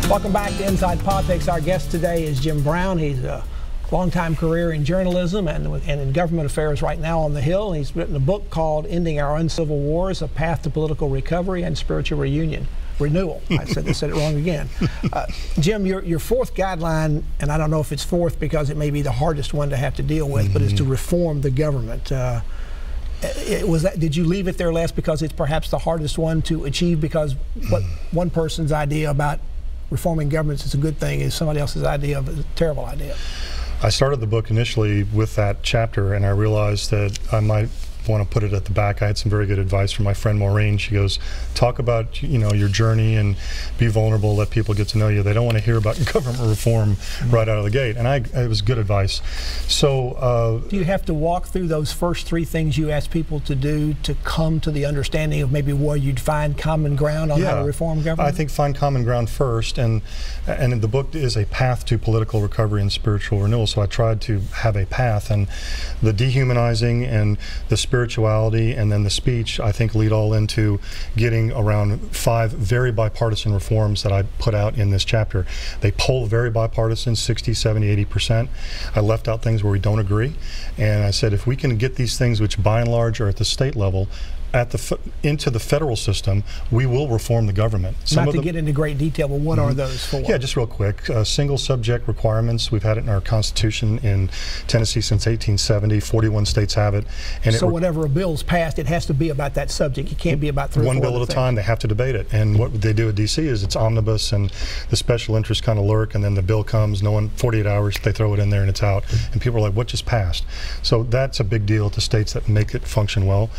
Welcome back to Inside Politics. Our guest today is Jim Brown. He's a long-time career in journalism and in government affairs right now on the Hill. He's written a book called Ending Our Uncivil Wars, A Path to Political Recovery and Spiritual Renewal. I said it wrong again. Jim, your fourth guideline, and I don't know if it's fourth because it may be the hardest one to have to deal with, but is to reform the government. Did you leave it there last because it's perhaps the hardest one to achieve, because what one person's idea about reforming governments is a good thing is somebody else's idea of a terrible idea? I started the book initially with that chapter, and I realized that I might want to put it at the back. I had some very good advice from my friend Maureen. She goes, talk about your journey and be vulnerable, let people get to know you. They don't want to hear about government reform right out of the gate. And it was good advice. So do you have to walk through those first three things you ask people to do to come to the understanding of maybe where you'd find common ground on how to reform government? I think find common ground first, and the book is a path to political recovery and spiritual renewal. So I tried to have a path, and the dehumanizing and the spirituality and then the speech, I think, lead all into getting around 5 very bipartisan reforms that I put out in this chapter. They poll very bipartisan, 60, 70, 80%. I left out things where we don't agree, and I said if we can get these things, which by and large are at the state level, into the federal system, we will reform the government. Not to get into great detail, but what are those for? Yeah, just real quick. Single subject requirements, we've had it in our Constitution in Tennessee since 1870. 41 states have it. And so whenever a bill's passed, it has to be about that subject. It can't be about 3 or 4 one bill at a time. They have to debate it. And what they do at D.C. is it's omnibus, and the special interests kind of lurk, and then the bill comes, 48 hours, they throw it in there and it's out. And people are like, what just passed? So that's a big deal to states that make it function well.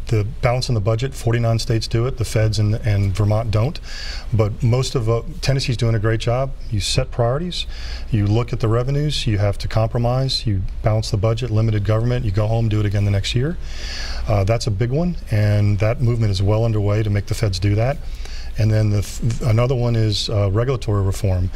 The balance in the budget, 49 states do it, the feds and Vermont don't, but most of Tennessee's doing a great job. You set priorities, you look at the revenues, you have to compromise, you balance the budget, limited government, you go home, do it again the next year. That's a big one, and that movement is well underway to make the feds do that. And then another one is regulatory reform,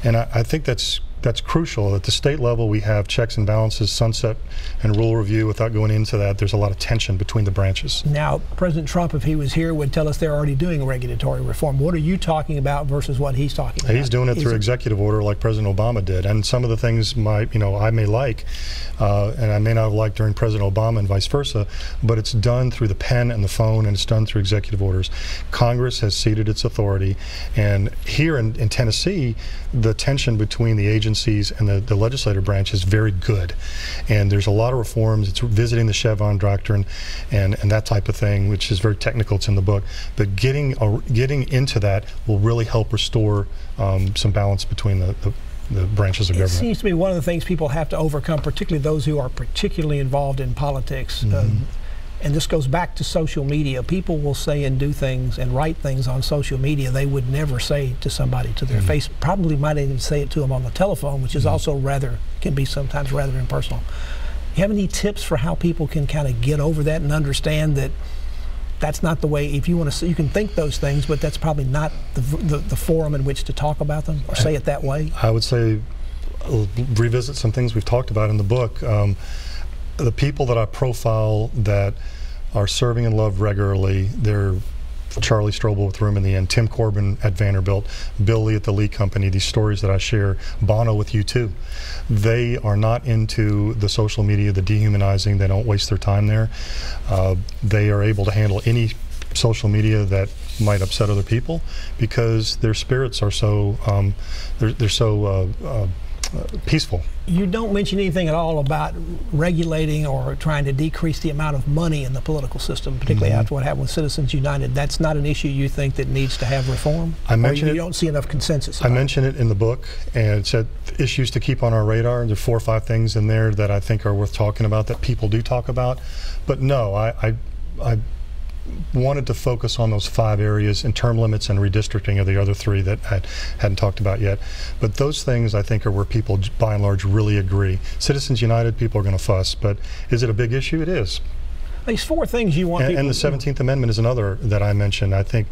and I think that's crucial. At the state level, we have checks and balances, sunset and rule review. Without going into that, there's a lot of tension between the branches. Now, President Trump, if he was here, would tell us they're already doing regulatory reform. What are you talking about versus what he's talking about? He's doing it through executive order like President Obama did. And some of the things I may like, and I may not have liked during President Obama and vice versa, but it's done through the pen and the phone, and it's done through executive orders. Congress has ceded its authority. And here in Tennessee, the tension between the agencies and the legislative branch is very good, and there's a lot of reforms. It's visiting the Chevron doctrine and that type of thing, which is very technical. It's in the book, but getting into that will really help restore some balance between the branches of government. It seems to me one of the things people have to overcome, particularly those who are particularly involved in politics, and this goes back to social media. People will say and do things and write things on social media they would never say to somebody to their face. Probably might even say it to them on the telephone, which is also can be sometimes rather impersonal. You have any tips for how people can kind of get over that and understand that that's not the way? If you want to, you can think those things, but that's probably not the forum in which to talk about them or say it that way. I would say revisit some things we've talked about in the book. The people that I profile that are serving and loved regularly, they're Charlie Strobel with Room in the End, Tim Corbin at Vanderbilt, Bill Lee at the Lee Company, these stories that I share, Bono with U2. They are not into the social media, the dehumanizing. They don't waste their time there. They are able to handle any social media that might upset other people because their spirits are so peaceful. You don't mention anything at all about regulating or trying to decrease the amount of money in the political system, particularly after what happened with Citizens United. That's not an issue you think that needs to have reform? I mentioned you don't see enough consensus. I mention it in the book, and it said issues to keep on our radar. There are 4 or 5 things in there that I think are worth talking about that people do talk about. But no, I wanted to focus on those 5 areas, and term limits and redistricting are the other 3 that I hadn't talked about yet. But those things I think are where people by and large really agree. Citizens United, people are going to fuss, but is it a big issue? It is. These 4 things you want people and the 17th Amendment is another that I mentioned. I think,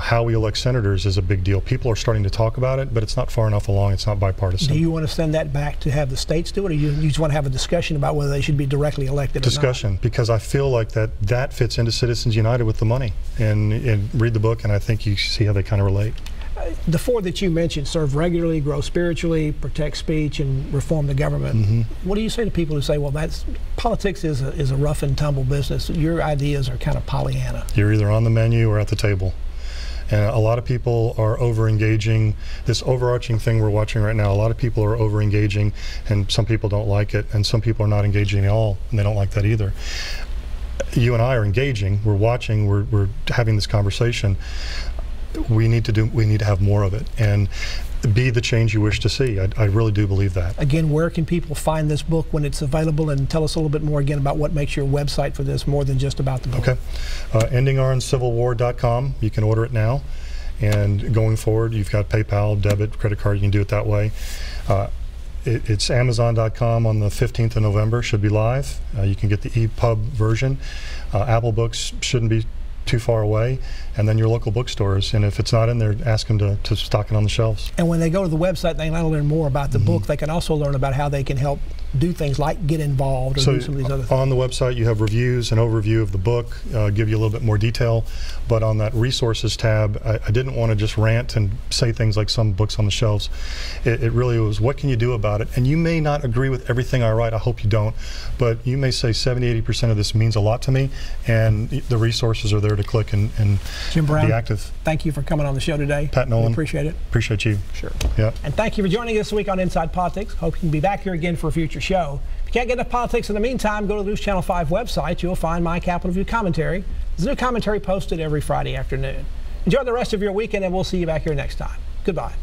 how we elect senators is a big deal. People are starting to talk about it, but it's not far enough along. It's not bipartisan. Do you want to send that back to have the states do it, or you just want to have a discussion about whether they should be directly elected discussion, or not? Because I feel like that fits into Citizens United with the money. And read the book, and I think you see how they kind of relate. The four that you mentioned: serve regularly, grow spiritually, protect speech, and reform the government. What do you say to people who say, well, politics is a rough and tumble business? Your ideas are kind of Pollyanna. You're either on the menu or at the table. And a lot of people are over-engaging. This overarching thing we're watching right now, a lot of people are over-engaging, and some people don't like it, and some people are not engaging at all, and they don't like that either. You and I are engaging, we're watching, we're having this conversation. We need to have more of it, and be the change you wish to see. I really do believe that. Again, where can people find this book when it's available? And tell us a little bit more again about what makes your website for this more than just about the book. Okay. EndingOurUncivilWar.com. You can order it now. And going forward, you've got PayPal, debit, credit card. You can do it that way. It's Amazon.com on the 15th of November. Should be live. You can get the EPUB version. Apple Books shouldn't be too far away, and then your local bookstores. And if it's not in there, ask them to stock it on the shelves. And when they go to the website, they can not only learn more about the book, they can also learn about how they can help do things like get involved or do some of these other things. On the website, you have reviews, an overview of the book, give you a little bit more detail. But on that resources tab, I didn't want to just rant and say things like some books on the shelves. It really was, what can you do about it? And you may not agree with everything I write. I hope you don't. But you may say 70–80% of this means a lot to me, and the resources are there to click and Jim Brown, be active. Thank you for coming on the show today. Pat Nolan. We appreciate it. Appreciate you. Sure. Yeah. And thank you for joining us this week on Inside Politics. Hope you can be back here again for a future show. If you can't get enough politics in the meantime, go to the NewsChannel 5 website. You'll find my Capitol View commentary. There's a new commentary posted every Friday afternoon. Enjoy the rest of your weekend, and we'll see you back here next time. Goodbye.